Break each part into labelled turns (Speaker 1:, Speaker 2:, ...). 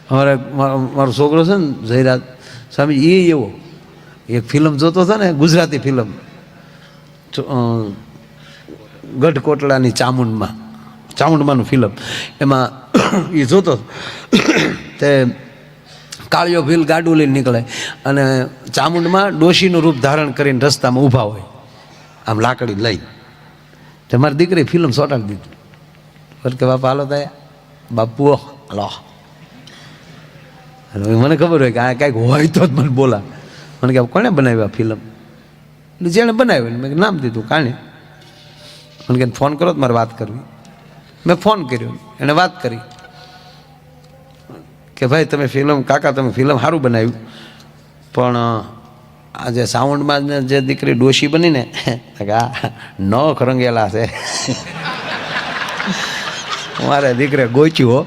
Speaker 1: અમારે મારો છોકરો છે ને જયરાજ સ્વામી એ એવો એક ફિલ્મ જોતો હતો ને, ગુજરાતી ફિલ્મ ગઢકોટલાની ચામુંડમાનું ફિલ્મ, એમાં એ જોતો તે કાળિયો ભીલ ગાડું લઈને નીકળે અને ચામુંડમાં ડોશીનું રૂપ ધારણ કરીને રસ્તામાં ઊભા હોય આમ લાકડી લઈ. તે મારી દીકરી ફિલ્મ ચોંટાડી દીધી. ફર કે બાપા હાલો તયા બાપુ હાલો. મને ખબર હોય કે આ કાંઈક હોય તો જ મને બોલા. મને કે કોણે બનાવી આ ફિલ્મ? એટલે જેણે બનાવ્યું મેં નામ દીધું કાણે. મને કે ફોન કરો તો મારે વાત કરવી. મેં ફોન કર્યો, એણે વાત કરી કે ભાઈ તમે ફિલ્મ કાકા તમે ફિલ્મ સારું બનાવ્યું, પણ આ જે સાઉન્ડમાં જે દીકરી ડોશી બની ને આ નખ રંગેલા છે. મારે દીકરે ગોચ્યું હો,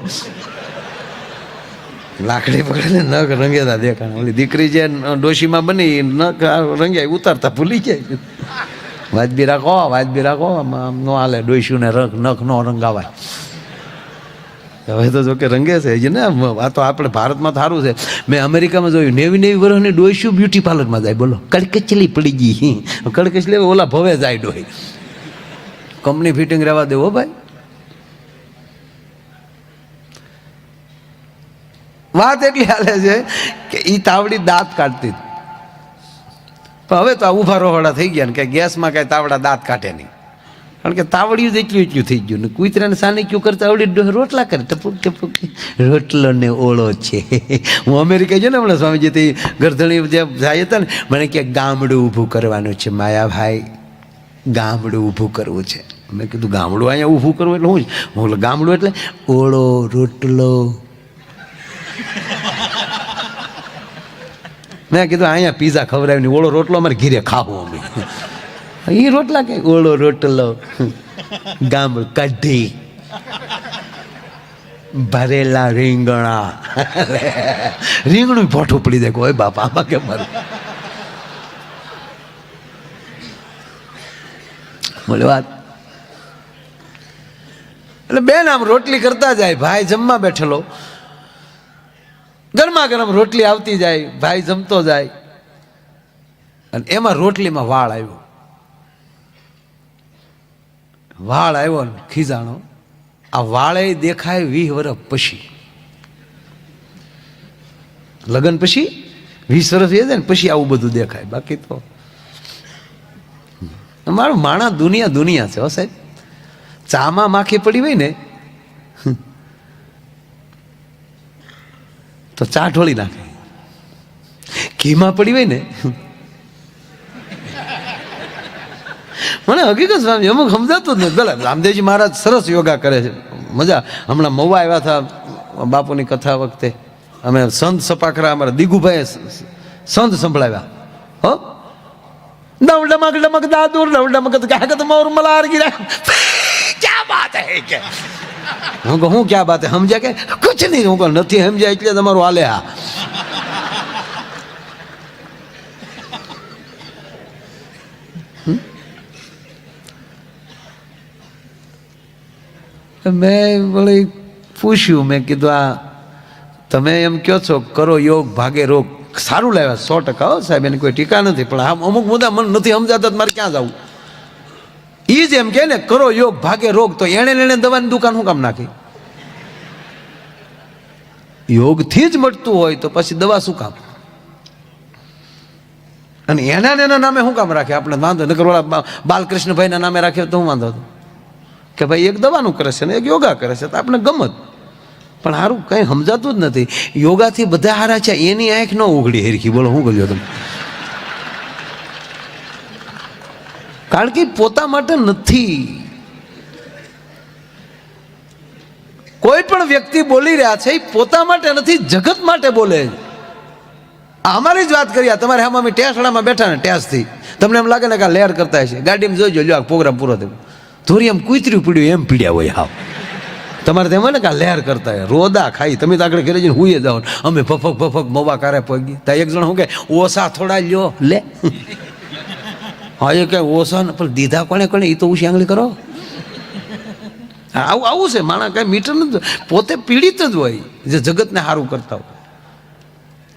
Speaker 1: લાકડી પકડીને નખ રંગેલા દેખાણ. ઓલી દીકરી જે ડોશીમાં બની નખ રંગ્યા ઉતારતા ભૂલી જાય. વાજબી રાખો આમ ન હાલે, ડોસ્યુંને નખ ન રંગાવાય. હવે તો જો કે રંગે છે ને. આ તો આપણે ભારતમાં સારું છે. મેં અમેરિકામાં જોયું 90 વર્ષની ડોસ્યું બ્યુટી પાર્લરમાં જાય. બોલો કડકચલી પડી ગઈ, કડકચલી ઓલા ભવે જાય ડોહી. કંપની ફિટિંગ રહેવા દેવો ભાઈ. વાત એટલી હાલે છે કે એ તાવડી દાંત કાઢતી, પણ હવે તો આ ઊભા રોહડા થઈ ગયા ને કે ગેસમાં કાંઈ તાવડા દાંત કાઢે નહીં, કારણ કે તાવડિયું જ એટલું થઈ ગયું ને. કૂતરાને સાની ક્યુ કરતા આવડી રોટલા કરે ટપુક ટપુક. રોટલો ને ઓળો છે. હું અમેરિકા ગયો ને હમણાં સ્વામીજી તે ગરધણી જે જાય હતા ને, મને કે ગામડું ઊભું કરવાનું છે માયાભાઈ, ગામડું ઊભું કરવું છે. મેં કીધું ગામડું અહીંયા ઊભું કરવું એટલે હું જ હું ગામડું એટલે ઓળો રોટલો. મેં કીધું અહીંયા પીઝા ખવડાવીને ઓળો રોટલો અમારે ઘીરે ખાવું અમે. એ રોટલા કે ઓળો રોટલો, ગામડું કઢી, ભરેલા રીંગણા. રીંગણું ભોઠું પડી જાય. કોઈ બાપા આમાં કે મારું બોલે વાત. એટલે બેન આમ રોટલી કરતા જાય, ભાઈ જમવા બેઠેલો, ગરમા ગરમ રોટલી આવતી જાય, ભાઈ જમતો જાય, અને એમાં રોટલીમાં વાળ આવ્યો. વાળ આવ્યો ને ખીજાણો. આ વાળે દેખાય 20 વર્ષ પછી, લગ્ન પછી 20 વર્ષ જાય ને પછી આવું બધું દેખાય. બાકી તો મારું માણા દુનિયા છે હો સાહેબ. ચામાં માખી પડી હોય ને તો ચા ઢોળી નાખે. ઘીમાં પડી હોય ને મને હકીકત સ્વામી અમુક સમજાતું જ નથી. ભલે રામદેવજી મહારાજ સરસ યોગા કરે છે, મજા. હમણાં મહુવા આવ્યા હતા બાપુની કથા વખતે, અમે સંત સપાખરા અમારા દીગુભાઈ સંત સંભળાવ્યા. હો ડમ ડમક ડમક દાદુર ડમ ડમક કાગત મોર મલાર ગીરા. ક્યા બાત હે કે હું કહું હું ક્યાં બાત હે સમજ્યા કે કુછ નહીં. હું કહું નથી સમજ્યા એટલે તમારું હાલે. હા મેં વળી પૂછ્યું, મેં કીધું આ તમે એમ કહો છો કરો યોગ ભાગે રોગ, સારું લાવ્યા 100%. હો સાહેબ એની કોઈ ટીકા નથી, પણ આમ અમુક મુદ્દા મને નથી સમજાતા મારે ક્યાં જવું. એ જ એમ કે ને કરો યોગ ભાગે રોગ, તો એને દવાની દુકાન શું કામ નાખી? યોગથી જ મળતું હોય તો પછી દવા શું કામ? અને એના નામે શું કામ રાખે? આપણે વાંધો નકર ઓલા બાલકૃષ્ણભાઈના નામે રાખ્યો તો હું વાંધો હતો કે ભાઈ એક દવાનું કરે છે ને એક યોગા કરે છે, તો આપણે ગમત. પણ સારું કંઈ સમજાતું જ નથી. યોગાથી બધા હારા છે, એની આંખ ન ઉઘડી હેરખી. બોલો શું કર્યો તમે? કારણ કે પોતા માટે નથી. કોઈ પણ વ્યક્તિ બોલી રહ્યા છે એ પોતા માટે નથી, જગત માટે બોલે. અમારી જ વાત કરીએ, તમારે આમ અમે ટેસડામાં બેઠા ને ટેસથી તમને એમ લાગે ને કે લહેર કરતા હશે. ગાડીમાં જોઈજો, લ્યો આ પ્રોગ્રામ પૂરો થયો, થોડી એમ કૂતર્યું પીડ્યું એમ પીડ્યા હોય. હાવ તમારે તેમ હોય ને કે લહેર કરતા હોય, રોદા ખાઈ. તમે તો આગળ ઘરે જઈને હુઈએ જાઓ, અમે ફફક મવા કારે પગી. ત્યાં એક જણ શું કે ઓછા થોડા લ્યો લે. હા એ કઈ ઓછા ને પણ દીધા કોને એ તો ઉછી આંગળી કરો. આવું આવું છે માણસ, કાંઈ મીટર નથી, પોતે પીડિત જ હોય જે જગતને સારું કરતા હોય.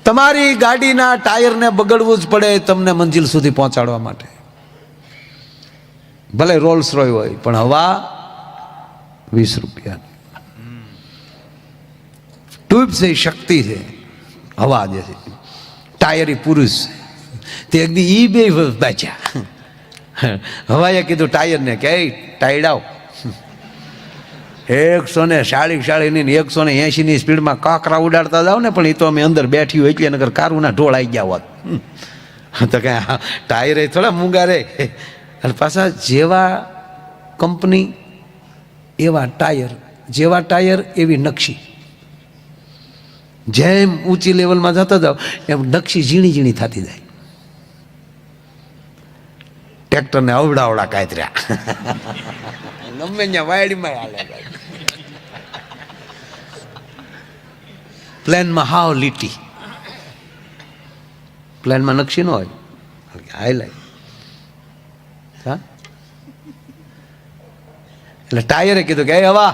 Speaker 1: તમારી ગાડીના ટાયરને બગડવું જ પડે તમને મંજિલ સુધી પહોંચાડવા માટે. ભલે રોલ્સ રોય હોય પણ હવા 20 રૂપિયા. ટ્યુબ છે શક્તિ છે, હવા જે છે, ટાયર એ પુરુષ છે. તે એક દી ઈ બે બાચ્યા. હવાએ કીધું ટાયરને કે ટાયડાવ 140 ની 180 ની સ્પીડમાં કાંકરા ઉડાડતા જાવ ને, પણ એ તો અમે અંદર બેઠી હોય એટલે નગર કારુના ઢોળ આવી ગયા હોત. તો કે ટાયર થોડા મૂંગા રે. અને પાછા જેવા કંપની એવા ટાયર, જેવા ટાયર એવી નકશી. જેમ ઊંચી લેવલમાં જતા જાવ એમ નકશી ઝીણી ઝીણી થતી જાય. ટ્રેક્ટરને અવડાવડા કાતર્યા ગમે ત્યાં વાયડીમાં હાલે. પ્લેનમાં હાવ લીટી, પ્લેનમાં નકશી ન હોય, હાઈલાઈટ. હા, એટલે ટાયરે કીધું કે હવા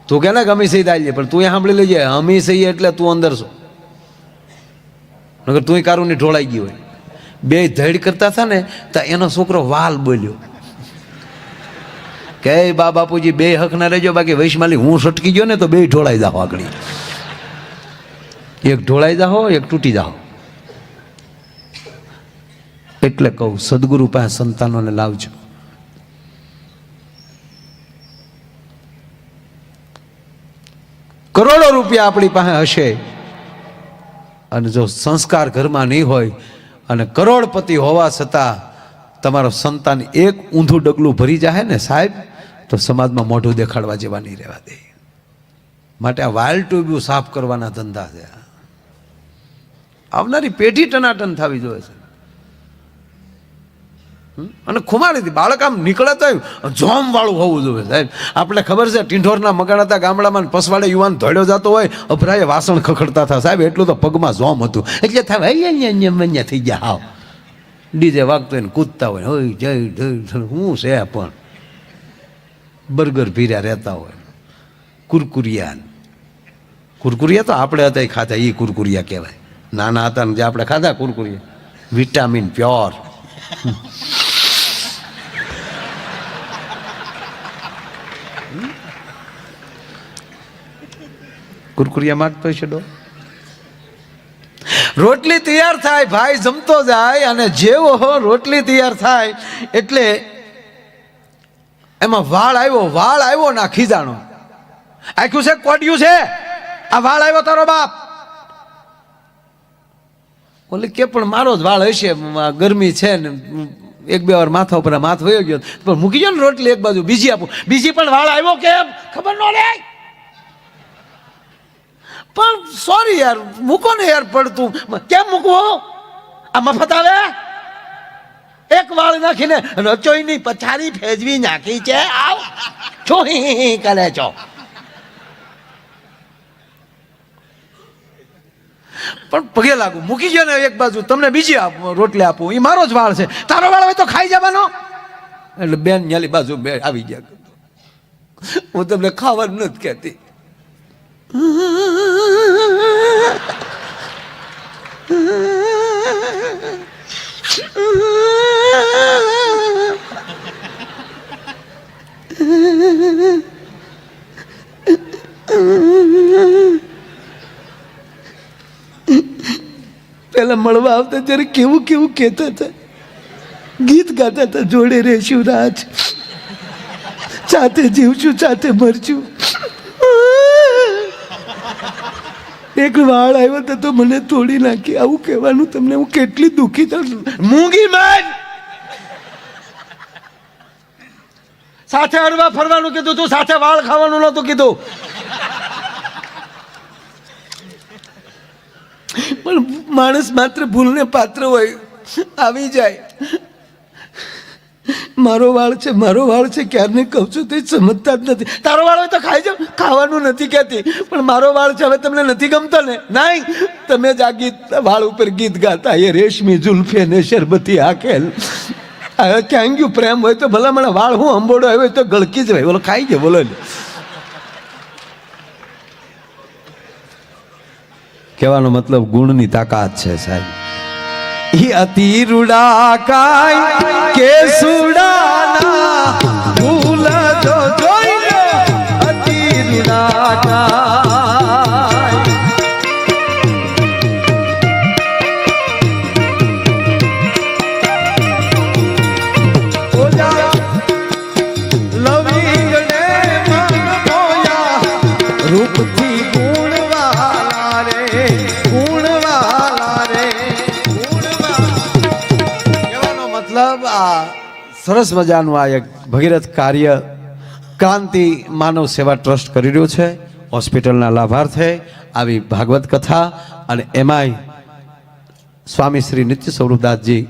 Speaker 1: તું કે ને અમી સહી થાય, પણ તું એ સાંભળી લેજે, અમી સહી એટલે તું અંદર છો, નગર તું કારુની ઢોળાઈ ગઈ હોય. બે ધડ કરતા હતા ને તો એનો છોકરો વાલ બોલ્યો કે બા બાપુજી બે હક ના રહેજો, બાકી વૈશમાલી હું સટકી ગયો ને તો બે ઢોળાઈ જાઓ આગળ. એક ઢોળાઈ જાઓ, એક તૂટી જાઓ. એટલે કહું સદગુરુ પાસે સંતાનોને લાવજો. કરોડો રૂપિયા આપણી પાસે હશે અને જો સંસ્કાર ઘરમાં નહીં હોય અને કરોડપતિ હોવા છતાં તમારો સંતાન એક ઊંધું ડગલું ભરી જાય ને સાહેબ, તો સમાજમાં મોઢું દેખાડવા જેવા નહીં રહેવા દે. માટે આ વાયલ ટ્યુબ્યુ સાફ કરવાના ધંધા છે. આવનારી પેઢી ટનાટન થવી જોઈએ છે. અને ખુમાડીથી બાળક આમ નીકળે તો જોમ વાળું હોવું જોઈએ સાહેબ. આપણે ખબર છે ટીંઢોરના મગાણાતા ગામડામાં પસવાડે યુવાન ધોડ્યો જતો હોય, અભરાએ વાસણ ખખડતા હતા સાહેબ, એટલું તો પગમાં જોમ હતું. એટલે થાય થઈ ગયા હાવ ડીજે વાગતો હોય ને કૂદતા હોય, હોય જય જય શું છે પણ બર્ગર ભીર્યા રહેતા હોય. કુરકુરિયા તો આપણે હતા એ ખાતા, એ કુરકુરિયા કહેવાય. નાના હતા ને જે આપણે ખાધા કુરકુરિયા, વિટામિન પ્યોર. કુરકુરિયા માંગતો છે ડો. રોટલી તૈયાર થાય, ભાઈ જમતો જાય, અને જેવો રોટલી તૈયાર થાય એટલે એમાં વાળ આવ્યો ના ખીજાણો. આખ્યું છે કોડિયું છે, આ વાળ આવ્યો તારો બાપ. ઓલી કે પણ મારો જ વાળ હશે, ગરમી છે ને એક બે વાર માથા ઉપર માથ વયો ગયો, પણ મૂકી ગયો ને રોટલી એક બાજુ, બીજી આપું, બીજી પણ વાળ આવ્યો કેમ ખબર ન લે. પણ સોરી યાર, મૂકો ને યાર, પડતું કેમ મૂકવું? આ મફત આવે? એક વાળ નાખીને રચોઈની પથારી ફેજવી નાખી છે, આવ છો કરે છો. પણ પગે લાગુ, મૂકી ગયો ને એક બાજુ, તમને બીજી રોટલી આપું, એ મારો જ વાળ છે, તારો વાળ હોય તો ખાઈ જવાનો. એટલે બેન ન્યાલી બાજુ બે આવી ગયા. હું તમને ખાવાનું નથી કહેતી. પેલા મળવા આવતા ત્યારે કેવું કેવું કહેતા હતા, ગીત ગાતા હતા, જોડે રહેશું રાજ, સાથે જીવશું સાથે મરશું. એક વાળ આવ્યો તો મને તોડી નાખી. આવું કહેવાનું તમને હું કેટલી દુઃખી થઉં. મૂંગી માર. સાથે હરવા ફરવાનું કીધું તું, સાથે વાળ ખાવાનું નતું કીધું. પણ માણસ માત્ર ભૂલને પાત્ર હોય, આવી જાય. મારો વાળ છે, મારો વાળ છે, ક્યારને કહું છું તે સમજતા જ નથી. તારો વાળ હોય તો ખાઈ જાવ, ખાવાનું નથી કહેતી, પણ મારો વાળ છે હવે તમને નથી ગમતો ને? નહીં, તમે જ આ ગીત વાળ ઉપર ગીત ગાતા, એ રેશમી જુલ્ફે ને શરબતી આખેલ. હવે ક્યાં ગયું પ્રેમ હોય તો ભલા મને વાળ હું અંબોડો આવ્યો તો ગળકી જ હોય, બોલો ખાઈ ગયો બોલો. કહેવાનો મતલબ ગુણની તાકાત છે સાહેબ. ઈ અતિ રૂડા કાય કે સુડાના ભૂલ જો જોઈ લો અતિ રૂડા કાય. લવિંગને મન મોયા રૂપથી ગુણવાલા રે ગુણવાલા રે ગુણવાલા. કહેવાનો મતલબ આ સરસ મજાનું આ એક ભગીરથ કાર્ય ક્રાંતિ માનવ સેવા ટ્રસ્ટ કરી રહ્યું છે. હોસ્પિટલના લાભાર્થે આવી ભાગવત કથા અને એમાંય સ્વામી શ્રી નિત્ય સ્વરૂપદાસજી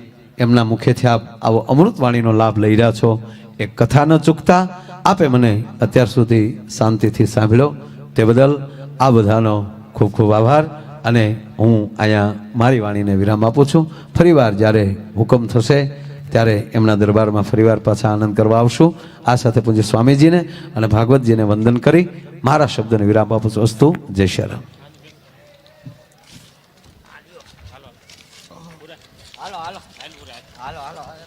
Speaker 1: એમના મુખેથી આપ આવો અમૃતવાણીનો લાભ લઈ રહ્યા છો. એક કથા ન ચૂકતા આપે મને અત્યાર સુધી શાંતિથી સાંભળ્યો તે બદલ આ બધાનો ખૂબ ખૂબ આભાર. અને હું અહીંયા મારી વાણીને વિરામ આપું છું. ફરીવાર જ્યારે હુકમ થશે ત્યારે એમના દરબારમાં ફરીવાર પાછા આનંદ કરવા આવશું. આ સાથે પૂજ્ય સ્વામીજીને અને ભાગવતજીને વંદન કરી મારા શબ્દને વિરામ આપું છું. અસ્તુ. જય શ્રી રામ.
Speaker 2: હાલો હાલો હાલો હાલો હાલો.